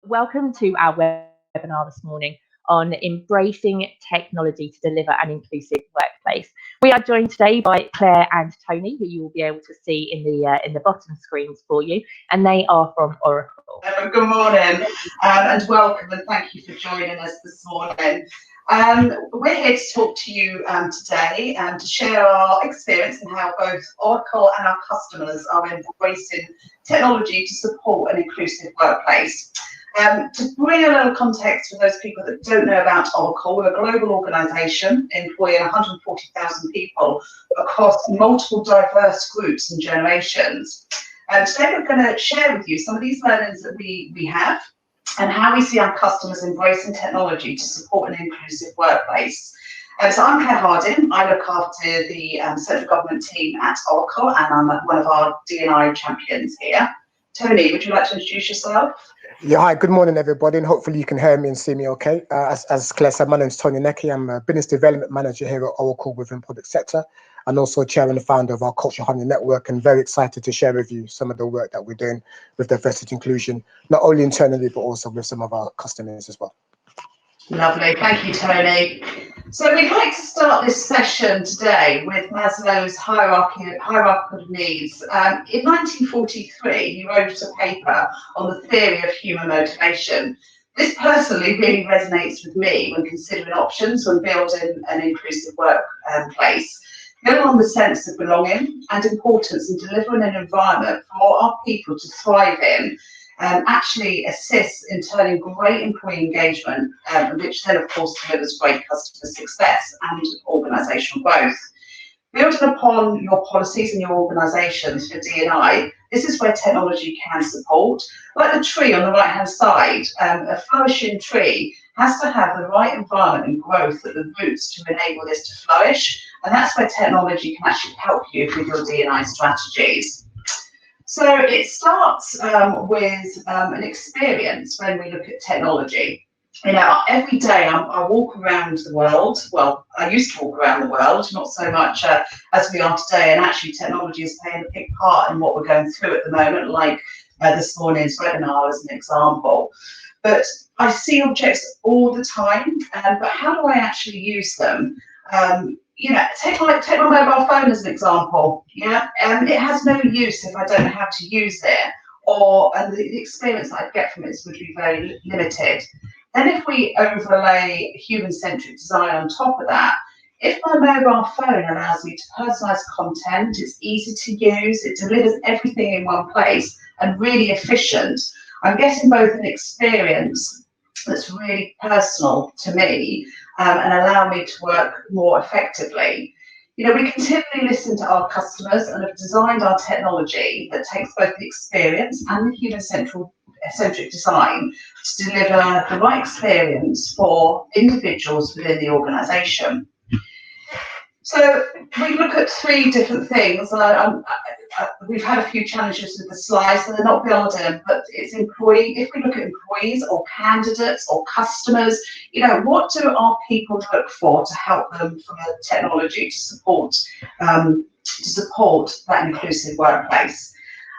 Welcome to our webinar this morning on embracing technology to deliver an inclusive workplace. We are joined today by Claire and Tony, who you will be able to see in the bottom screens for you, and they are from Oracle. Good morning and welcome, and thank you for joining us this morning. We're here to talk to you today and to share our experience and how both Oracle and our customers are embracing technology to support an inclusive workplace. To bring a little context for those people that don't know about Oracle, we're a global organisation employing 140,000 people across multiple diverse groups and generations. Today we're going to share with you some of these learnings that we have and how we see our customers embracing technology to support an inclusive workplace. So I'm Clare Harding. I look after the central government team at Oracle, and I'm one of our D&I champions here. Tony, would you like to introduce yourself? Yeah, hi, good morning everybody, and hopefully you can hear me and see me okay. As Claire said, my name is Tony Nneke. I'm a business development manager here at Oracle within public sector, and also chair and founder of our Culture 100 network, and very excited to share with you some of the work that we're doing with diversity inclusion, not only internally, but also with some of our customers as well. Lovely, thank you, Tony. So we'd like to start this session today with Maslow's hierarchy of needs. In 1943, he wrote a paper on the theory of human motivation. This personally really resonates with me when considering options when building an inclusive workplace. Building on the sense of belonging and importance in delivering an environment for our people to thrive in actually assists in turning great employee engagement, which then of course delivers great customer success and organisational growth. Building upon your policies and your organisations for D&I, this is where technology can support. Like the tree on the right hand side, a flourishing tree has to have the right environment and growth at the roots to enable this to flourish, and that's where technology can actually help you with your D&I strategies. So it starts with an experience when we look at technology. You know, every day I walk around the world. Well, I used to walk around the world, not so much as we are today, and actually technology is playing a big part in what we're going through at the moment, like this morning's webinar as an example. But I see objects all the time, but how do I actually use them? You know, take my mobile phone as an example. Yeah, it has no use if I don't know how to use it, and the experience that I get from it would be very limited. Then if we overlay human-centric design on top of that, if my mobile phone allows me to personalise content, it's easy to use, it delivers everything in one place and really efficient, I'm getting both an experience that's really personal to me and allow me to work more effectively. You know, we continually listen to our customers and have designed our technology that takes both the experience and the human-centric design to deliver the right experience for individuals within the organisation. So we look at three different things. We've had a few challenges with the slides, so they're not building, but it's employee. If we look at employees or candidates or customers, you know, what do our people look for to help them from a technology to support that inclusive workplace?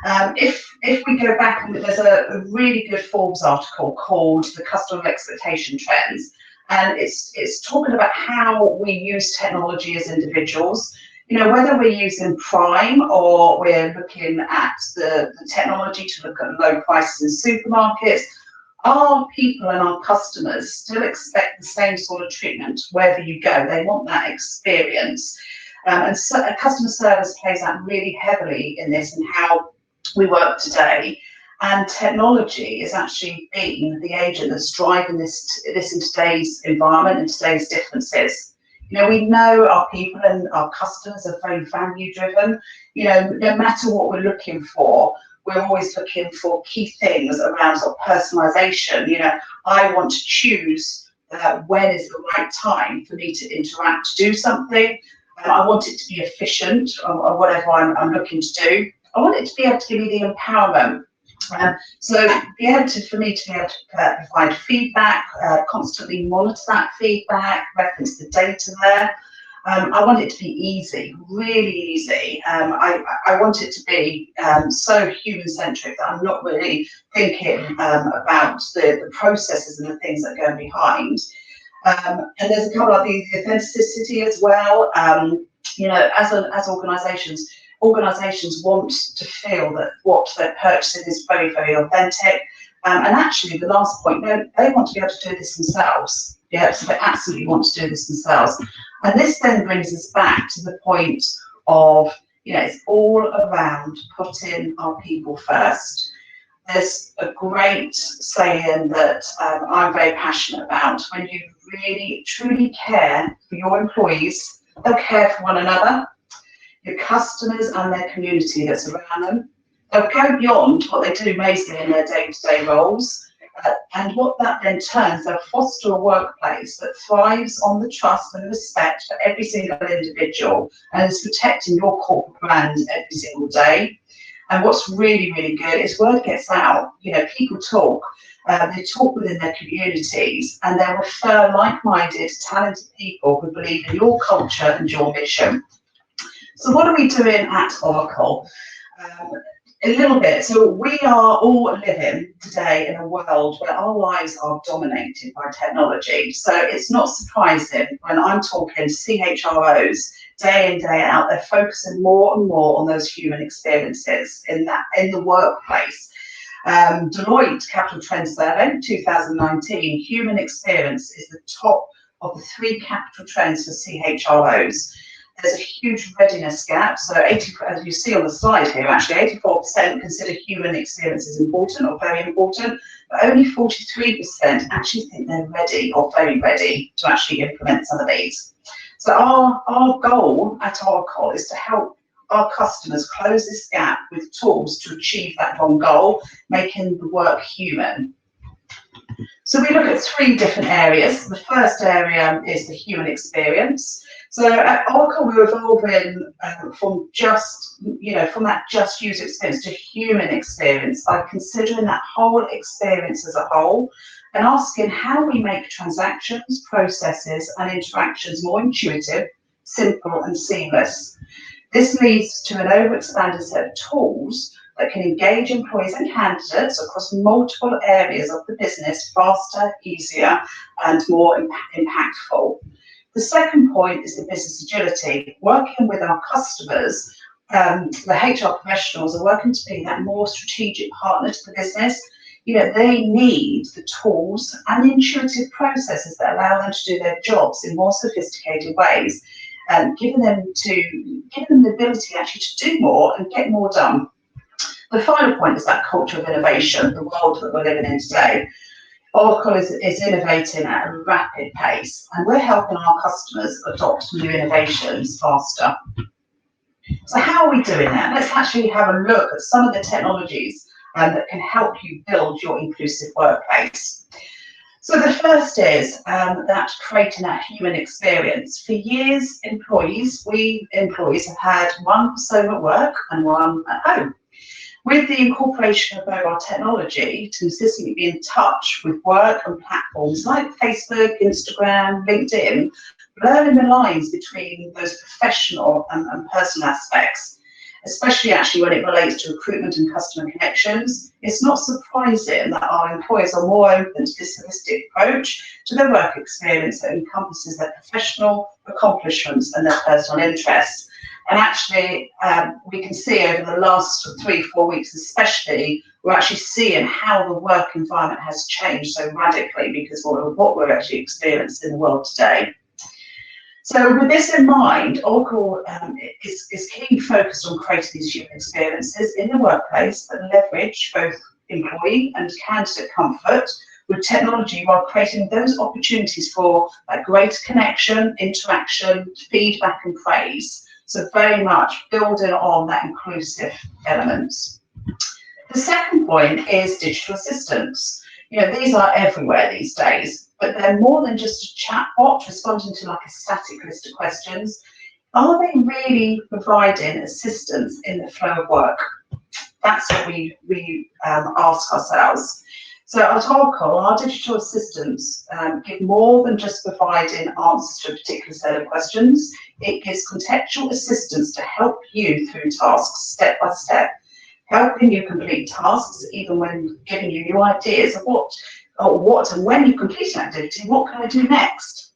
If we go back, and there's a really good Forbes article called "The Customer Expectation Trends," and it's talking about how we use technology as individuals. You know, whether we're using Prime or we're looking at the technology to look at low prices in supermarkets, our people and our customers still expect the same sort of treatment wherever you go. They want that experience. And so customer service plays out really heavily in this and how we work today. And technology is actually being the agent that's driving this in today's environment and today's differences. You know, we know our people and our customers are very value driven. You know, no matter what we're looking for, we're always looking for key things around sort of personalisation. You know, I want to choose when is the right time for me to interact, to do something. I want it to be efficient or whatever I'm looking to do. I want it to be able to give me the empowerment. So for me to be able to provide feedback, constantly monitor that feedback, reference the data there, I want it to be easy, really easy. I want it to be so human-centric that I'm not really thinking about the processes and the things that go behind. And there's a couple of the authenticity as well. You know, as organisations want to feel that what they're purchasing is very, very authentic. And actually, the last point, they want to be able to do this themselves. Yeah, so they absolutely want to do this themselves. And this then brings us back to the point of, you know, it's all around putting our people first. There's a great saying that I'm very passionate about. When you really, truly care for your employees, they'll care for one another, your customers and their community that's around them. They'll go beyond what they do mostly in their day-to-day roles. And what that then turns, they'll foster a workplace that thrives on the trust and respect for every single individual and is protecting your corporate brand every single day. And what's really, really good is word gets out. You know, people talk. They talk within their communities and they'll refer like-minded, talented people who believe in your culture and your mission. So what are we doing at Oracle? A little bit. So we are all living today in a world where our lives are dominated by technology. So it's not surprising when I'm talking CHROs day in, day out, they're focusing more and more on those human experiences in the workplace. Deloitte Capital Trend Survey 2019, human experience is the top of the 3 capital trends for CHROs. There's a huge readiness gap. So 80, as you see on the slide here, actually 84% consider human experience is important or very important, but only 43% actually think they're ready or very ready to actually implement some of these. So our goal at Oracle is to help our customers close this gap with tools to achieve that one goal, making the work human. So we look at 3 different areas. The first area is the human experience. So at Oracle, we're evolving from that just user experience to human experience by considering that whole experience as a whole and asking how we make transactions, processes, and interactions more intuitive, simple, and seamless. This leads to an overexpanded set of tools that can engage employees and candidates across multiple areas of the business faster, easier, and more impactful. The second point is the business agility. Working with our customers, the HR professionals are working to be that more strategic partner to the business. You know, they need the tools and the intuitive processes that allow them to do their jobs in more sophisticated ways, giving them the ability actually to do more and get more done. The final point is that culture of innovation, the world that we're living in today. Oracle is innovating at a rapid pace, and we're helping our customers adopt new innovations faster. So how are we doing that? Let's actually have a look at some of the technologies that can help you build your inclusive workplace. So the first is that creating that human experience. For years, we employees have had one persona at work and one at home. With the incorporation of mobile technology to consistently be in touch with work and platforms like Facebook, Instagram, LinkedIn, blurring the lines between those professional and personal aspects, especially actually when it relates to recruitment and customer connections, it's not surprising that our employers are more open to this holistic approach to their work experience that encompasses their professional accomplishments and their personal interests. And actually, we can see over the last 3-4 weeks especially, we're actually seeing how the work environment has changed so radically because of what we're actually experiencing in the world today. So with this in mind, Oracle is keenly focused on creating these human experiences in the workplace that leverage both employee and candidate comfort with technology while creating those opportunities for that greater connection, interaction, feedback and praise. So very much building on that inclusive elements. The second point is digital assistants. You know, these are everywhere these days, but they're more than just a chat bot responding to like a static list of questions. Are they really providing assistance in the flow of work? That's what we ask ourselves. So at Oracle, our digital assistants give more than just providing answers to a particular set of questions. It gives contextual assistance to help you through tasks step by step, helping you complete tasks even when giving you new ideas of what and when you complete an activity, what can I do next?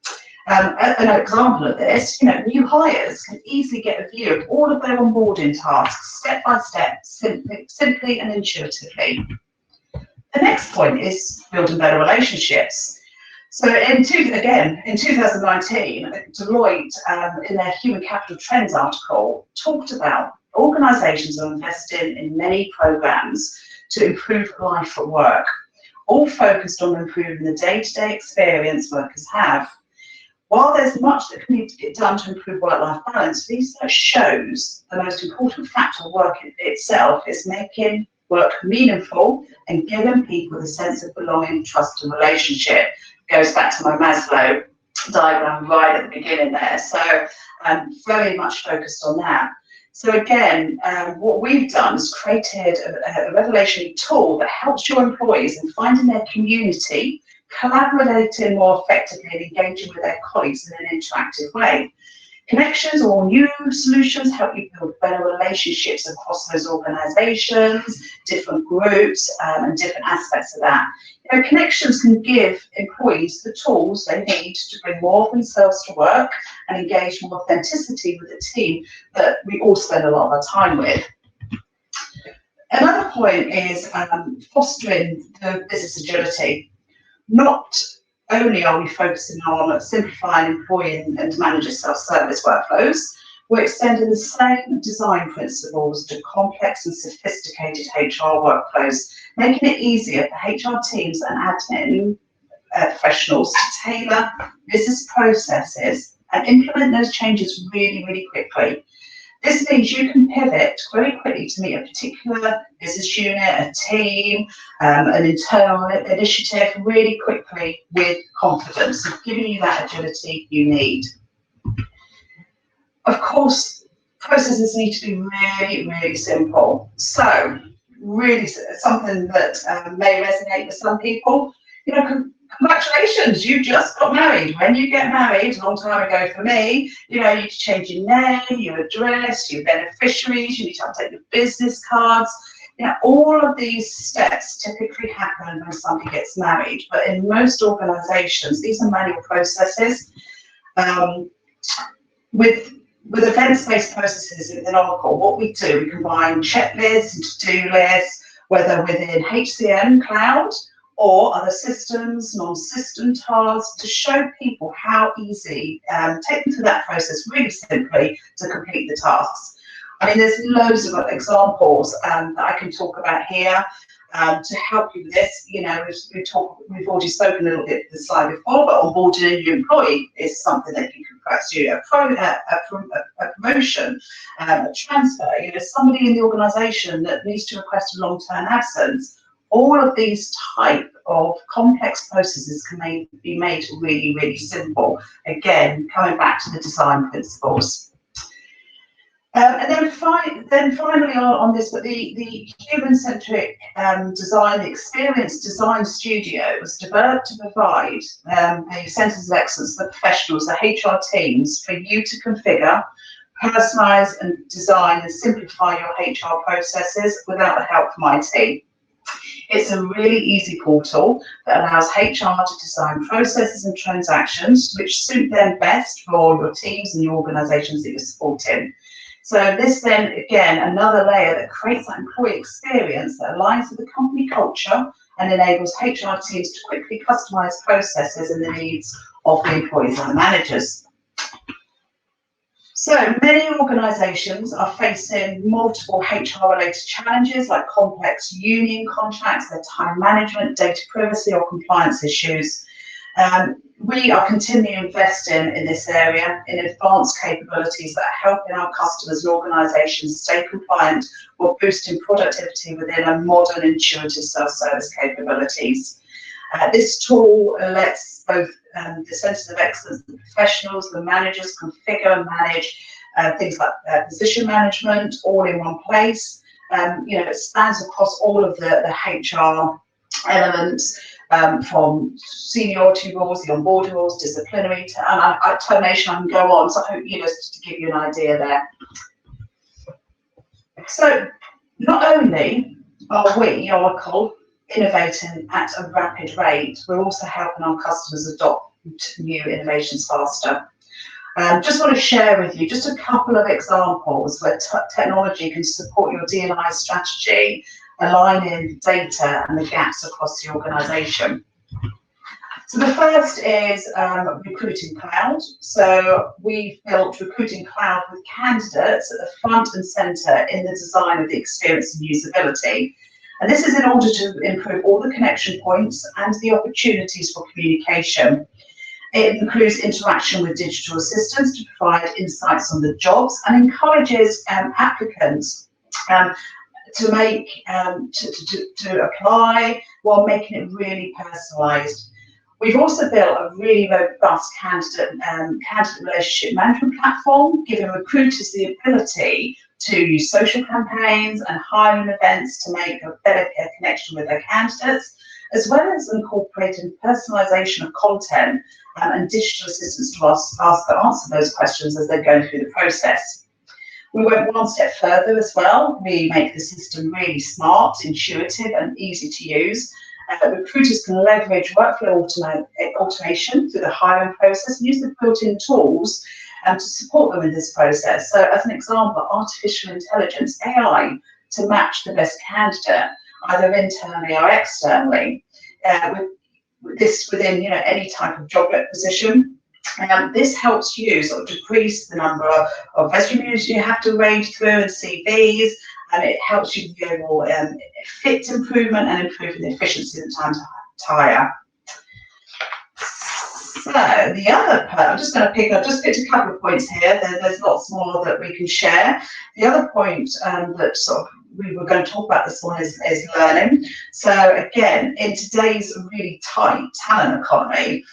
An example of this, new hires can easily get a view of all of their onboarding tasks step by step, simply and intuitively. The next point is building better relationships. So in 2019, Deloitte, in their Human Capital Trends article, talked about organisations are investing in many programmes to improve life at work, all focused on improving the day-to-day experience workers have. While there's much that can need to get done to improve work-life balance, research shows the most important factor of work itself is making work meaningful and giving people the sense of belonging, trust and relationship. Goes back to my Maslow diagram right at the beginning there. So very much focused on that. So again, what we've done is created a revelatory tool that helps your employees in finding their community, collaborating more effectively and engaging with their colleagues in an interactive way. Connections or new solutions help you build better relationships across those organisations, different groups, and different aspects of that. Connections can give employees the tools they need to bring more of themselves to work and engage more authenticity with the team that we all spend a lot of our time with. Another point is fostering the business agility. Not only are we focusing on simplifying employee and manager self-service workflows, we're extending the same design principles to complex and sophisticated HR workflows, making it easier for HR teams and admin professionals to tailor business processes and implement those changes really, really quickly. This means you can pivot very quickly to meet a particular business unit, a team, an internal initiative really quickly with confidence, and giving you that agility you need. Of course, processes need to be really, really simple. So, really something that may resonate with some people. Congratulations, you just got married. When you get married, a long time ago for me, you need to change your name, your address, your beneficiaries, you need to update your business cards. All of these steps typically happen when somebody gets married, but in most organisations, these are manual processes. With events-based processes in Oracle, what we do, we combine checklists and to-do lists, whether within HCM cloud or other systems, non-system tasks, to show people how easy, take them through that process really simply to complete the tasks. I mean, there's loads of examples that I can talk about here to help you with this. We've already spoken a little bit of the slide before, but onboarding a new employee is something that you can perhaps do. A promotion, a transfer, somebody in the organisation that needs to request a long-term absence. All of these type of complex processes can be made really, really simple. Again, coming back to the design principles. And then finally on this, but the human-centric design, the Experience Design Studio was developed to provide the centres of excellence, the professionals, the HR teams, for you to configure, personalise and design and simplify your HR processes without the help from IT. It's a really easy portal that allows HR to design processes and transactions which suit them best for your teams and your organisations that you're supporting. So this then, again, another layer that creates that employee experience that aligns with the company culture and enables HR teams to quickly customise processes and the needs of the employees and the managers. So many organisations are facing multiple HR-related challenges like complex union contracts, their time management, data privacy or compliance issues. We are continuing investing in this area in advanced capabilities that are helping our customers and organisations stay compliant while boosting productivity within a modern, intuitive self-service capabilities. This tool lets both the centres of excellence, the professionals, the managers configure and manage things like position management all in one place. It spans across all of the HR elements, from seniority rules, the onboarding rules, disciplinary, and termination. I can go on. So I hope, just to give you an idea there. So not only are we, Oracle, innovating at a rapid rate, we're also helping our customers adopt new innovations faster. Just want to share with you just a couple of examples where technology can support your D&I strategy, aligning data and the gaps across the organisation. So the first is Recruiting Cloud. So we've built Recruiting Cloud with candidates at the front and centre in the design of the experience and usability. And this is in order to improve all the connection points and the opportunities for communication. It includes interaction with digital assistants to provide insights on the jobs and encourages applicants to make to apply while making it really personalised. We've also built a really robust candidate relationship management platform, giving recruiters the ability to use social campaigns and hiring events to make a better connection with their candidates, as well as incorporating personalisation of content and digital assistants to answer those questions as they're going through the process. We went one step further as well. We make the system really smart, intuitive and easy to use. Recruiters can leverage workflow automation through the hiring process and use the built-in tools to support them in this process. So as an example, artificial intelligence, AI, to match the best candidate, either internally or externally, with this within any type of job position. This helps you sort of decrease the number of resumes you have to wade through and CVs, and it helps you with the overall fit improvement and improving the efficiency of the time to hire. So the other part, I'm just going to pick a couple of points here. There's lots more that we can share. The other point that sort of we were going to talk about this one is learning. So again, in today's really tight talent economy,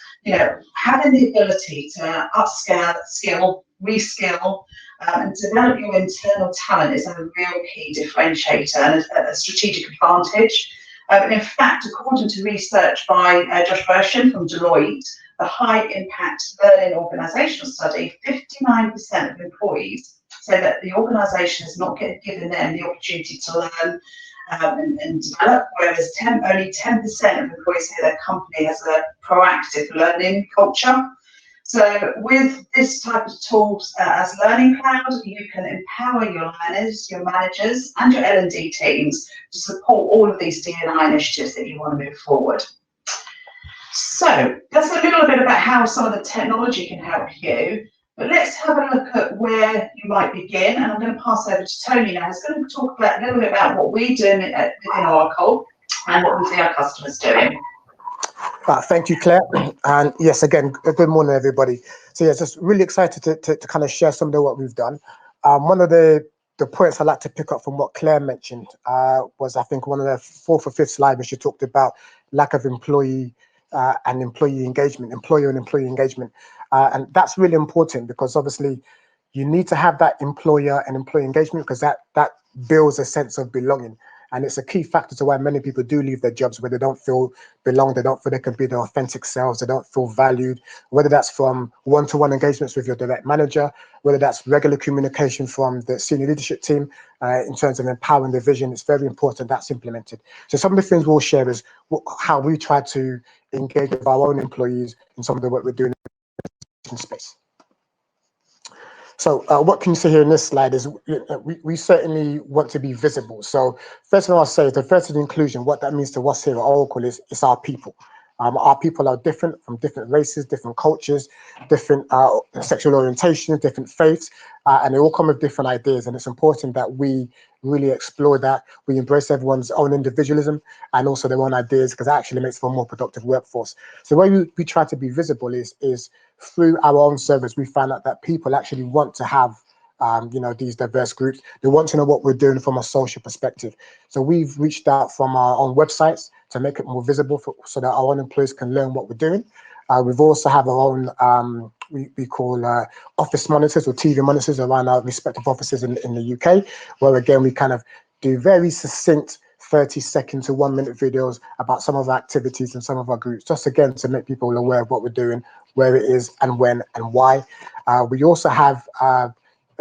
having the ability to upscale, skill, reskill, and develop your internal talent is a real key differentiator and a strategic advantage. And in fact, according to research by Josh Bershon from Deloitte, the high impact learning organisational study, 59% of employees say that the organisation is not giving them the opportunity to learn and develop, whereas only 10% of employees say their company has a proactive learning culture. So with this type of tools as Learning Cloud, you can empower your learners, your managers and your L&D teams to support all of these D&I initiatives that you want to move forward. So that's a little bit about how some of the technology can help you. But let's have a look at where you might begin, and I'm going to pass over to Tony now, who's going to talk a little bit about what we're doing within Oracle and what we see our customers doing. Thank you, Claire. And yes, again, good morning, everybody. So yes, just really excited to kind of share some of what we've done. One of the points I'd like to pick up from what Claire mentioned was, I think, one of the fourth or fifth slide when she talked about lack of employee and employee engagement, employer and employee engagement. And that's really important because obviously you need to have that employer and employee engagement because that builds a sense of belonging. And it's a key factor to why many people do leave their jobs, where they don't feel belong, they don't feel they can be their authentic selves, they don't feel valued, whether that's from one-to-one engagements with your direct manager, whether that's regular communication from the senior leadership team in terms of empowering the vision. It's very important that's implemented. So some of the things we'll share is how we try to engage with our own employees in some of the work we're doing in space. So what can you see here in this slide is we certainly want to be visible. So first thing I'll say is the first is inclusion. What that means to us here at Oracle is it's our people. Our people are different from different races, different cultures, different sexual orientations, different faiths, and they all come with different ideas. And it's important that we really explore that. We embrace everyone's own individualism and also their own ideas, because that actually makes for a more productive workforce. So the way we try to be visible is through our own service. We find out that people actually want to have these diverse groups. They want to know what we're doing from a social perspective. So we've reached out from our own websites to make it more visible so that our own employees can learn what we're doing. We've also have our own, we call office monitors or TV monitors around our respective offices in the UK, where again, we kind of do very succinct 30-second to 1-minute videos about some of our activities and some of our groups, just again to make people aware of what we're doing, where it is and when and why. We also have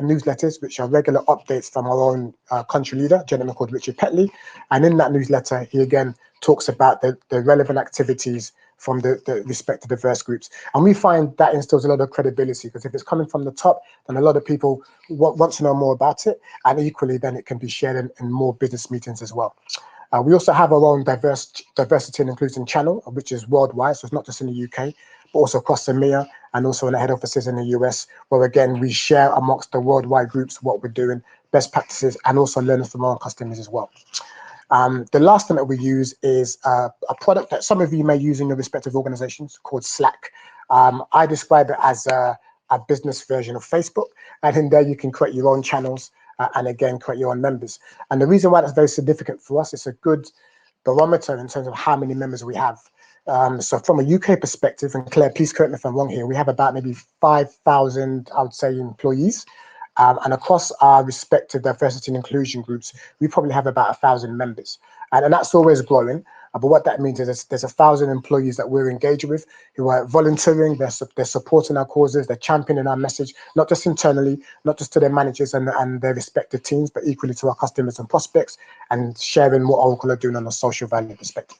newsletters, which are regular updates from our own country leader, a gentleman called Richard Petley. And in that newsletter, he again talks about the relevant activities from the respective diverse groups. And we find that instills a lot of credibility, because if it's coming from the top, then a lot of people want to know more about it. And equally, then it can be shared in more business meetings as well. We also have our own diversity and inclusion channel, which is worldwide, so it's not just in the UK, but also across EMEA and also in the head offices in the US, where again, we share amongst the worldwide groups what we're doing, best practices, and also learning from our customers as well. The last thing that we use is a product that some of you may use in your respective organizations called Slack. I describe it as a business version of Facebook, and in there you can create your own channels and again, create your own members. And the reason why that's very significant for us, it's a good barometer in terms of how many members we have. So from a UK perspective, and Claire, please correct me if I'm wrong here, we have about maybe 5,000, I would say, employees. And across our respective diversity and inclusion groups, we probably have about 1,000 members. And that's always growing. But what that means is there's 1,000 employees that we're engaged with who are volunteering, they're supporting our causes, they're championing our message, not just internally, not just to their managers and their respective teams, but equally to our customers and prospects, and sharing what Oracle are doing on a social value perspective.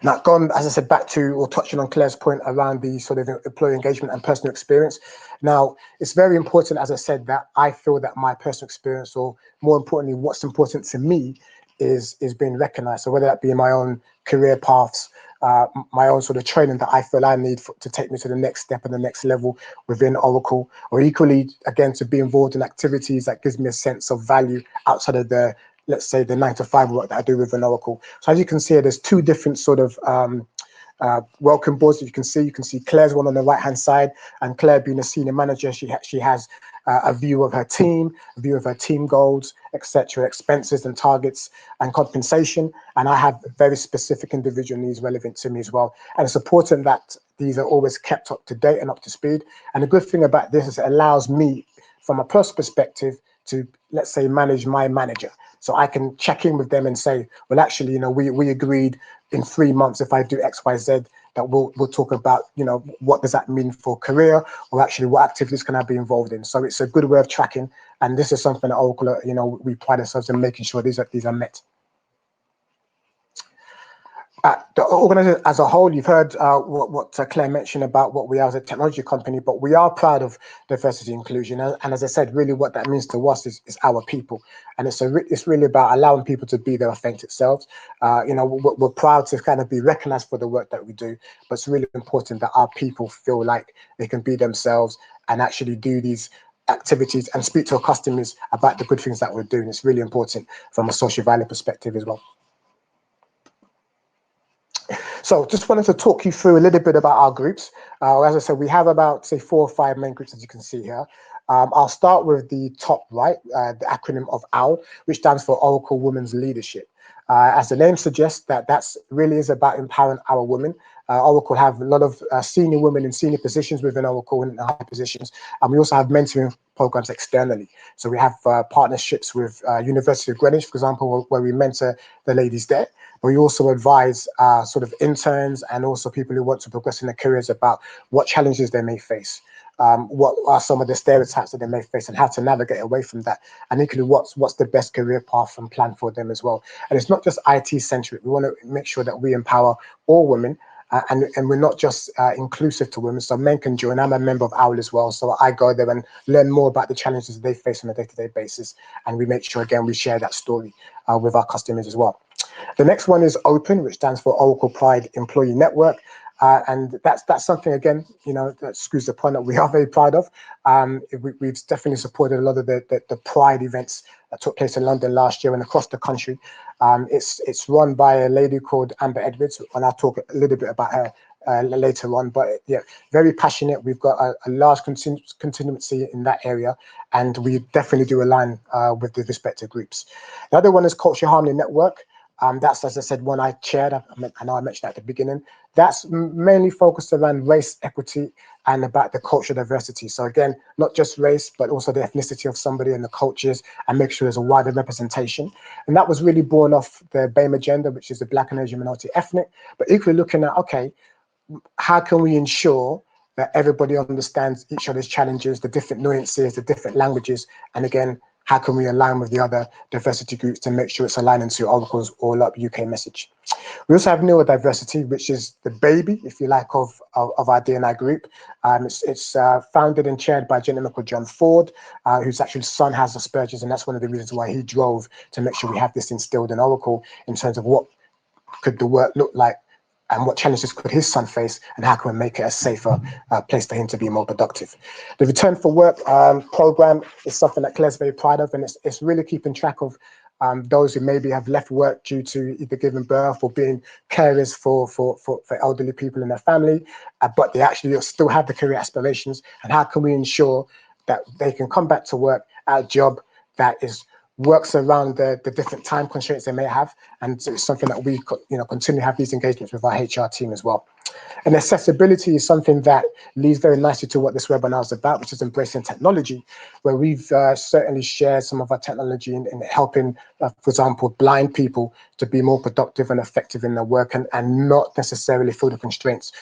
Now, going, as I said, back to or touching on Claire's point around the sort of employee engagement and personal experience. Now, it's very important, as I said, that I feel that my personal experience, or more importantly, what's important to me, is being recognized. So whether that be in my own career paths, my own sort of training that I feel I need to take me to the next step and the next level within Oracle, or equally, again, to be involved in activities that gives me a sense of value outside of the, let's say, the 9-to-5 work that I do within Oracle. So as you can see, there's two different sort of welcome boards that you can see Claire's one on the right hand side, and Claire, being a senior manager, she has a view of her team, a view of her team goals, etc., expenses and targets and compensation. And I have very specific individual needs relevant to me as well. And it's important that these are always kept up to date and up to speed. And the good thing about this is it allows me, from a personal perspective, to, let's say, manage my manager. So I can check in with them and say, well, actually, we agreed in 3 months, if I do X, Y, Z, that we'll talk about, what does that mean for career, or actually what activities can I be involved in? So it's a good way of tracking. And this is something that Oracle, we pride ourselves in making sure these are met. The organization as a whole, you've heard what Claire mentioned about what we are as a technology company, but we are proud of diversity and inclusion. And as I said, really what that means to us is our people. And it's really about allowing people to be their authentic selves. We're proud to kind of be recognized for the work that we do, but it's really important that our people feel like they can be themselves and actually do these activities and speak to our customers about the good things that we're doing. It's really important from a social value perspective as well. So just wanted to talk you through a little bit about our groups. As I said, we have about, say, 4 or 5 main groups, as you can see here. I'll start with the top right, the acronym of OWL, which stands for Oracle Women's Leadership. As the name suggests, that's really is about empowering our women. Oracle have a lot of senior women in senior positions within Oracle and high positions. And we also have mentoring programs externally. So we have partnerships with University of Greenwich, for example, where we mentor the ladies there. We also advise sort of interns and also people who want to progress in their careers about what challenges they may face, what are some of the stereotypes that they may face and how to navigate away from that, and equally what's the best career path and plan for them as well. And it's not just IT centric. We want to make sure that we empower all women, and we're not just inclusive to women, so men can join. I'm a member of OWL as well, so I go there and learn more about the challenges they face on a day-to-day basis, and we make sure, again, we share that story with our customers as well. The next one is OPEN, which stands for Oracle Pride Employee Network. And that's something, again, that screws the point that we are very proud of. We've definitely supported a lot of the Pride events that took place in London last year and across the country. It's run by a lady called Amber Edwards, and I'll talk a little bit about her later on. But yeah, very passionate. We've got a large contingency in that area, and we definitely do align with the respective groups. The other one is Culture Harmony Network. That's, as I said, one I chaired. I know I mentioned at the beginning. That's mainly focused around race equity and about the cultural diversity. So again, not just race, but also the ethnicity of somebody and the cultures, and make sure there's a wider representation. And that was really born off the BAME agenda, which is the Black and Asian minority ethnic, but equally looking at, okay, how can we ensure that everybody understands each other's challenges, the different nuances, the different languages, and again, how can we align with the other diversity groups to make sure it's aligning to Oracle's All Up UK message? We also have neurodiversity, which is the baby, if you like, of our D&I group. It's founded and chaired by a gentleman called John Ford, whose actual son has Asperger's, and that's one of the reasons why he drove to make sure we have this instilled in Oracle in terms of what could the work look like and what challenges could his son face, and how can we make it a safer place for him to be more productive. The Return for Work program is something that Claire's very proud of, and it's really keeping track of those who maybe have left work due to either giving birth or being carers for elderly people in their family, but they actually still have the career aspirations, and how can we ensure that they can come back to work at a job that works around the different time constraints they may have, and so it's something that we continue to have these engagements with our HR team as well. And accessibility is something that leads very nicely to what this webinar is about, which is embracing technology, where we've certainly shared some of our technology in helping, for example, blind people to be more productive and effective in their work, and not necessarily feel the constraints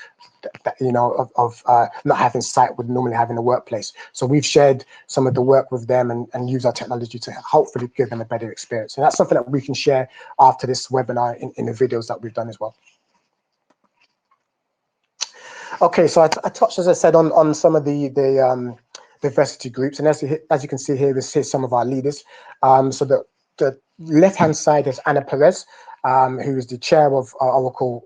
of not having sight would normally have in the workplace. So we've shared some of the work with them and use our technology to hopefully give them a better experience. And that's something that we can share after this webinar in the videos that we've done as well. Okay, so I touched, as I said, on some of the diversity groups, and as you can see here's some of our leaders. So the left-hand side is Anna Perez, who is the chair of Oracle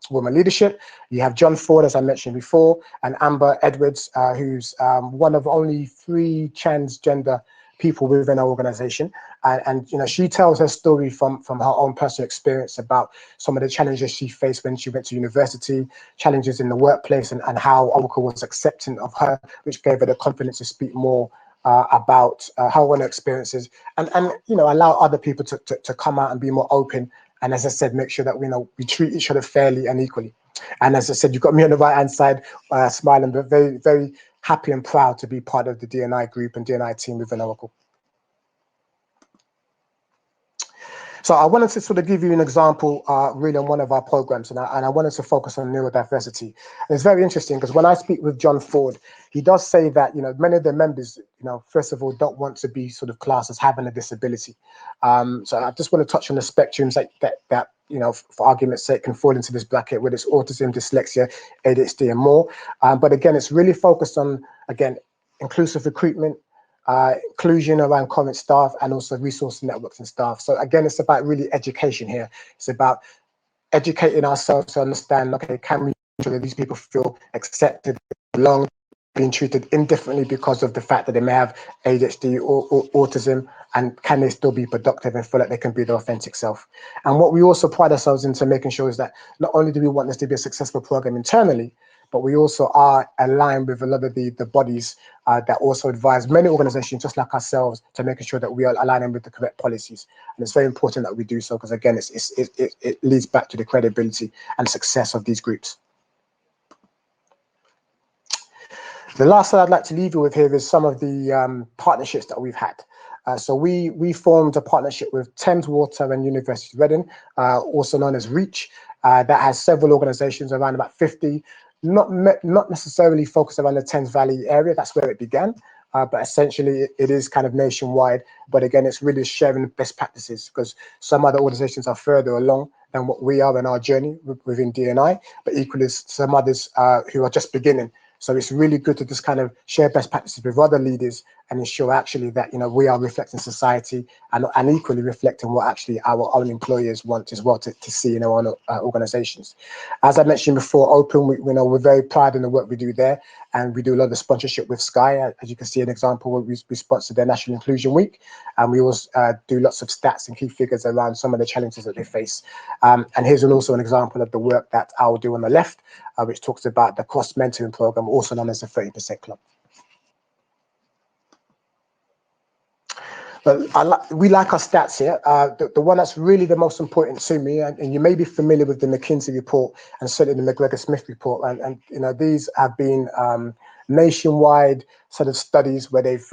Women Leadership. You have John Ford, as I mentioned before, and Amber Edwards, who's one of only 3 transgender people within our organization. And she tells her story from her own personal experience about some of the challenges she faced when she went to university, challenges in the workplace, and how Oracle was accepting of her, which gave her the confidence to speak more about her own experiences, and allow other people to come out and be more open. And as I said, make sure that we treat each other fairly and equally. And as I said, you've got me on the right hand side, smiling, but very, very happy and proud to be part of the D&I group and D&I team within Oracle. So I wanted to sort of give you an example really on one of our programs, and I wanted to focus on neurodiversity. And it's very interesting because when I speak with John Ford, he does say that many of the members, first of all, don't want to be sort of classed as having a disability. So I just want to touch on the spectrums that for argument's sake, can fall into this bracket, whether it's autism, dyslexia, ADHD, and more. But again, it's really focused on, again, inclusive recruitment, inclusion around current staff, and also resource networks and staff. So again, it's about really education here. It's about educating ourselves to understand, okay, can we ensure that these people feel accepted, belong, being treated indifferently because of the fact that they may have ADHD or autism, and can they still be productive and feel like they can be their authentic self? And what we also pride ourselves into making sure is that not only do we want this to be a successful program internally, but we also are aligned with a lot of the bodies that also advise many organizations just like ourselves to making sure that we are aligning with the correct policies. And it's very important that we do so, because again, it leads back to the credibility and success of these groups. The last slide I'd like to leave you with here is some of the partnerships that we've had. So we formed a partnership with Thames Water and University of Reading, also known as REACH, that has several organizations, around about 50, not necessarily focused around the Thames Valley area. That's where it began, but essentially it is kind of nationwide. But again, it's really sharing best practices, because some other organizations are further along than what we are in our journey within D&I, but equally some others who are just beginning. So it's really good to just kind of share best practices with other leaders and ensure actually that we are reflecting society and equally reflecting what actually our own employers want as well to see in our own organizations. As I mentioned before, Open, we're very proud in the work we do there, and we do a lot of sponsorship with Sky. As you can see an example, we sponsored their National Inclusion Week, and we also do lots of stats and key figures around some of the challenges that they face. And here's also an example of the work that I'll do on the left, which talks about the cross mentoring program, also known as the 30% Club. But we like our stats here. The one that's really the most important to me, and you may be familiar with the McKinsey report and certainly the McGregor-Smith report, and these have been nationwide sort of studies where they've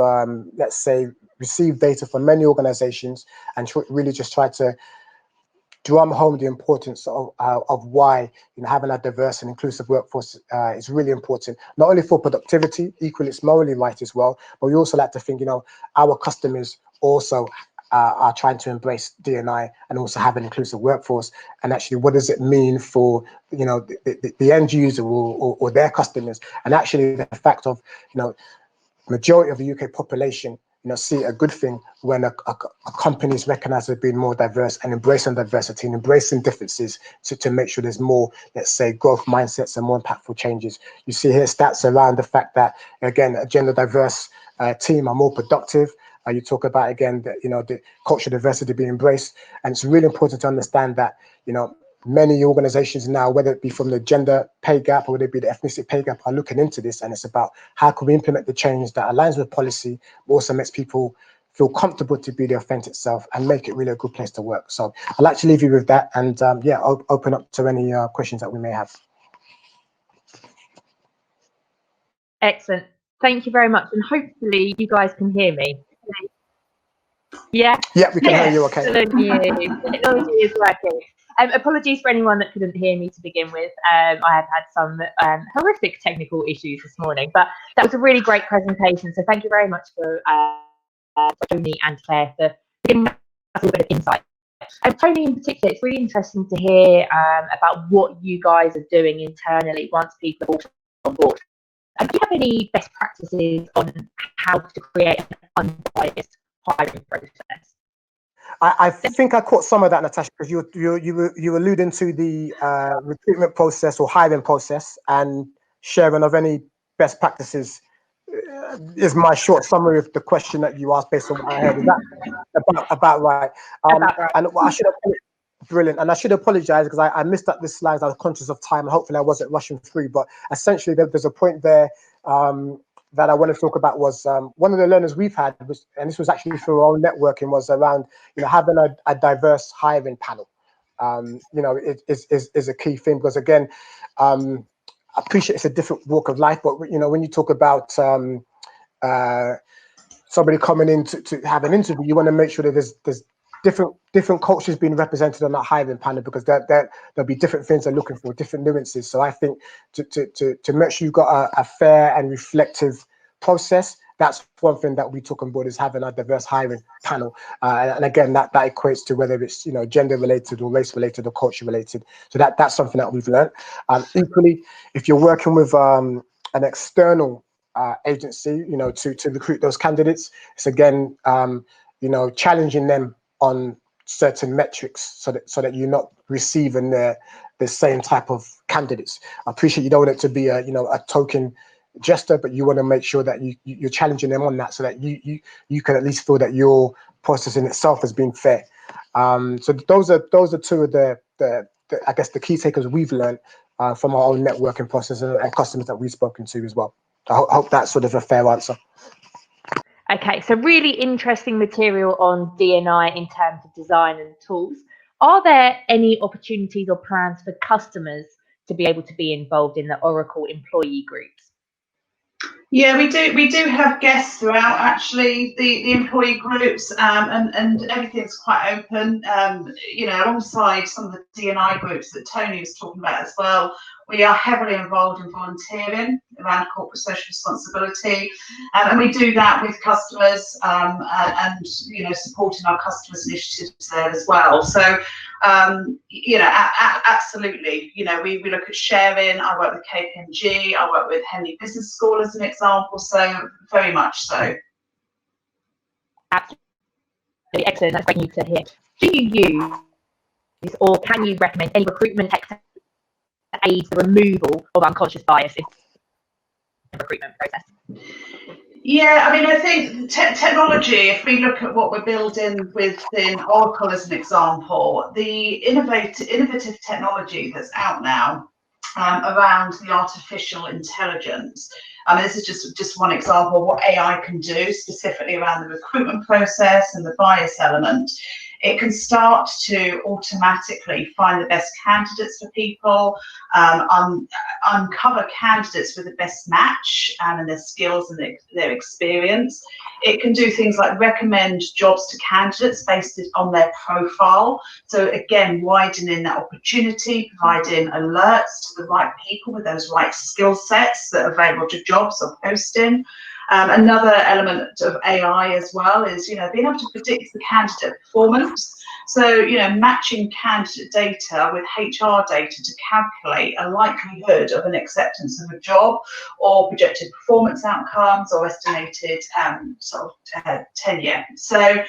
let's say received data from many organizations and really just tried to drum home the importance of why having a diverse and inclusive workforce is really important, not only for productivity, equally it's morally right as well, but we also like to think our customers also are trying to embrace D&I and also have an inclusive workforce. And actually, what does it mean for the end user or their customers? And actually, the fact of majority of the UK population see a good thing when a company is recognized as being more diverse and embracing diversity and embracing differences to make sure there's more, let's say, growth mindsets and more impactful changes. You see here stats around the fact that, again, a gender diverse team are more productive. You talk about, again, that, the cultural diversity being embraced. And it's really important to understand that, many organizations now, whether it be from the gender pay gap or whether it be the ethnicity pay gap, are looking into this. And it's about how can we implement the change that aligns with policy, but also makes people feel comfortable to be their authentic self and make it really a good place to work. So I'd like to leave you with that and open up to any questions that we may have. Excellent. Thank you very much. And hopefully you guys can hear me. Yeah? Yeah, we can hear you okay. Technology is working. Apologies for anyone that couldn't hear me to begin with. I have had some horrific technical issues this morning, but that was a really great presentation. So thank you very much for Tony and Claire for giving us a little bit of insight. And Tony in particular, it's really interesting to hear about what you guys are doing internally once people are on board. Do you have any best practices on how to create an unbiased hiring process? I think I caught some of that, Natasha, because you alluding to the recruitment process or hiring process, and sharing of any best practices is my short summary of the question that you asked based on what I heard. Is that about right? About right. And I should have brilliant, and I should apologize because I missed up the slides. I was conscious of time, and hopefully I wasn't rushing through. But essentially, there's a point there that I want to talk about was one of the learners we've had was, and this was actually through our own networking, was around having a diverse hiring panel. It is a key thing because, again, I appreciate it's a different walk of life, but when you talk about somebody coming in to have an interview, you want to make sure that there's different cultures being represented on that hiring panel, because there'll be different things they're looking for, different nuances. So I think to make sure you've got a fair and reflective process, that's one thing that we took on board, is having a diverse hiring panel. And again, that equates to whether it's gender related or race related or culture related. So that's something that we've learned. Equally, if you're working with an external agency, to recruit those candidates, it's again, challenging them on certain metrics so that you're not receiving the same type of candidates. I appreciate you don't want it to be a token gesture, but you want to make sure that you're challenging them on that, so that you can at least feel that your process in itself has been fair. So those are two of the I guess the key takers we've learned from our own networking process and customers that we've spoken to as well. I hope that's sort of a fair answer. Okay, so really interesting material on D&I in terms of design and tools. Are there any opportunities or plans for customers to be able to be involved in the Oracle employee groups? Yeah, we do have guests throughout, actually, the employee groups, and everything's quite open. Alongside some of the D&I groups that Tony was talking about as well, we are heavily involved in volunteering around corporate social responsibility, and we do that with customers, and supporting our customers' initiatives there as well. So absolutely, we look at sharing. I work with KPMG, I work with Henley Business School as an example, so very much so. Absolutely excellent, that's great news to hear. Do you use or can you recommend any recruitment tech to aid the removal of unconscious bias in the recruitment process? Yeah, I think technology, if we look at what we're building within Oracle as an example, the innovative technology that's out now around the artificial intelligence. I mean, this is just one example of what AI can do, specifically around the recruitment process and the bias element. It can start to automatically find the best candidates for people, uncover candidates with the best match and their skills and their experience. It can do things like recommend jobs to candidates based on their profile. So again, widening that opportunity, providing alerts to the right people with those right skill sets that are available to jobs or posting. Another element of AI as well is, being able to predict the candidate performance. So, matching candidate data with HR data to calculate a likelihood of an acceptance of a job or projected performance outcomes or estimated tenure. So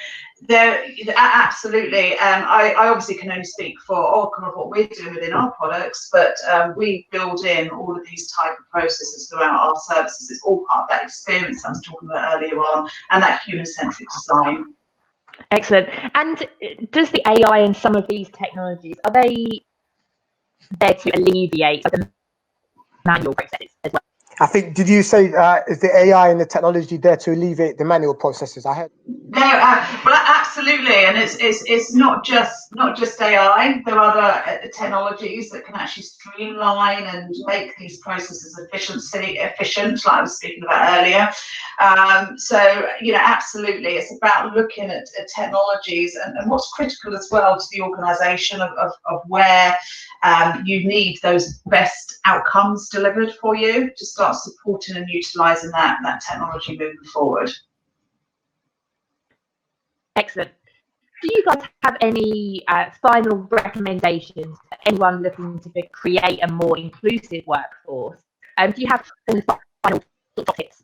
there, absolutely. I obviously can only speak for Oracle of what we're doing within our products, but we build in all of these type of processes throughout our services. It's all part of that experience I was talking about earlier on, and that human-centric design. Excellent. And does the AI and some of these technologies, are they there to alleviate the manual processes as well? I think, did you say, is the AI and the technology there to alleviate the manual processes? I heard. No, well, absolutely, and it's not just AI. There are other technologies that can actually streamline and make these processes efficient, like I was speaking about earlier. So, absolutely, it's about looking at technologies and what's critical as well to the organisation of where you need those best outcomes delivered for you to start supporting and utilising that technology moving forward. Excellent. Do you guys have any final recommendations for anyone looking to create a more inclusive workforce? Do you have any final tips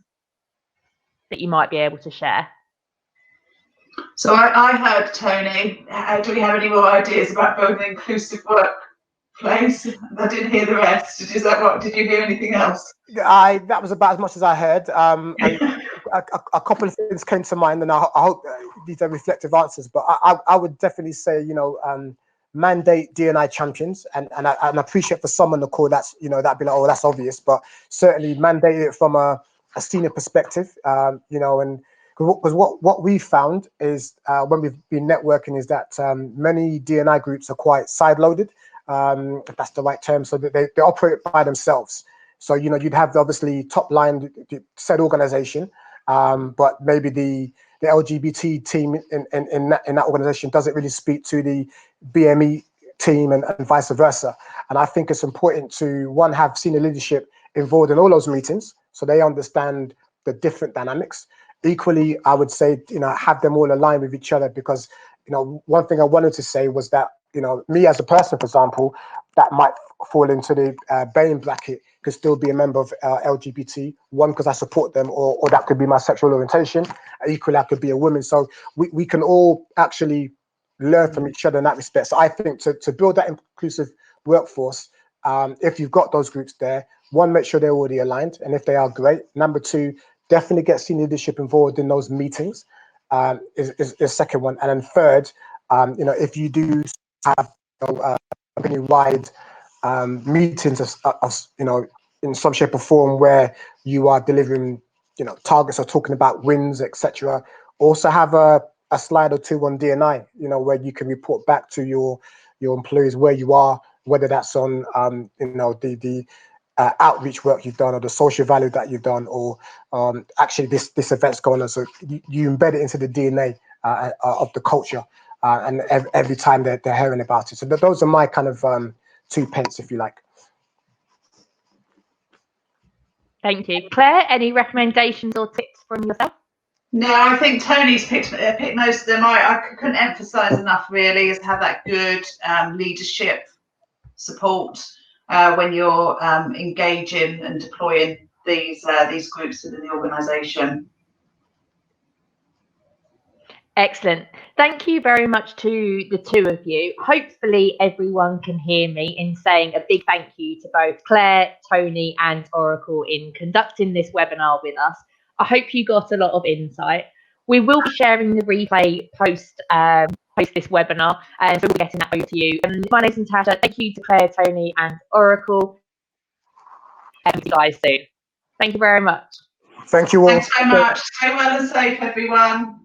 that you might be able to share? So I heard, Tony, do we have any more ideas about building an inclusive workplace? I didn't hear the rest. Did you hear anything else? That was about as much as I heard. And a couple of things came to mind, and I hope these are reflective answers. But I would definitely say, mandate D&I champions, and I appreciate for some on the call that'd be like, oh, that's obvious, but certainly mandate it from a senior perspective, and because what we found is when we've been networking is that many D&I groups are quite sideloaded, if that's the right term, so that they operate by themselves. So you'd have obviously top line said organization, but maybe the LGBT team in that organization doesn't really speak to the BME team and vice versa. And I think it's important to, one, have senior leadership involved in all those meetings so they understand the different dynamics. Equally, I would say, have them all aligned with each other, because, one thing I wanted to say was that, me as a person, for example, that might fall into the BAME bracket, could still be a member of LGBT, one, because I support them, or that could be my sexual orientation. Equally, I could be a woman. So we can all actually learn from each other in that respect. So I think to build that inclusive workforce, if you've got those groups there, one, make sure they're already aligned, and if they are, great. Number two, definitely get senior leadership involved in those meetings, is the second one. And then third, if you do have company-wide meetings in some shape or form where you are delivering targets or talking about wins, etc., also have a slide or two on D&I, where you can report back to your employees where you are, whether that's on the outreach work you've done, or the social value that you've done, or actually this event's going on. So you embed it into the DNA of the culture, and every time they're hearing about it. So those are my kind of 2 pence, if you like. Thank you. Claire, any recommendations or tips from yourself? No, I think Tony's picked most of them. I couldn't emphasise enough, really, is have that good leadership support when you're engaging and deploying these groups within the organisation. Excellent. Thank you very much to the two of you. Hopefully everyone can hear me in saying a big thank you to both Claire, Tony and Oracle in conducting this webinar with us. I hope you got a lot of insight. We will be sharing the replay post this webinar, so we'll be getting that over to you. My name's Natasha. Thank you to Claire, Tony and Oracle. with you guys soon. Thank you very much. Thank you all. Thanks so much. Stay well and safe, everyone.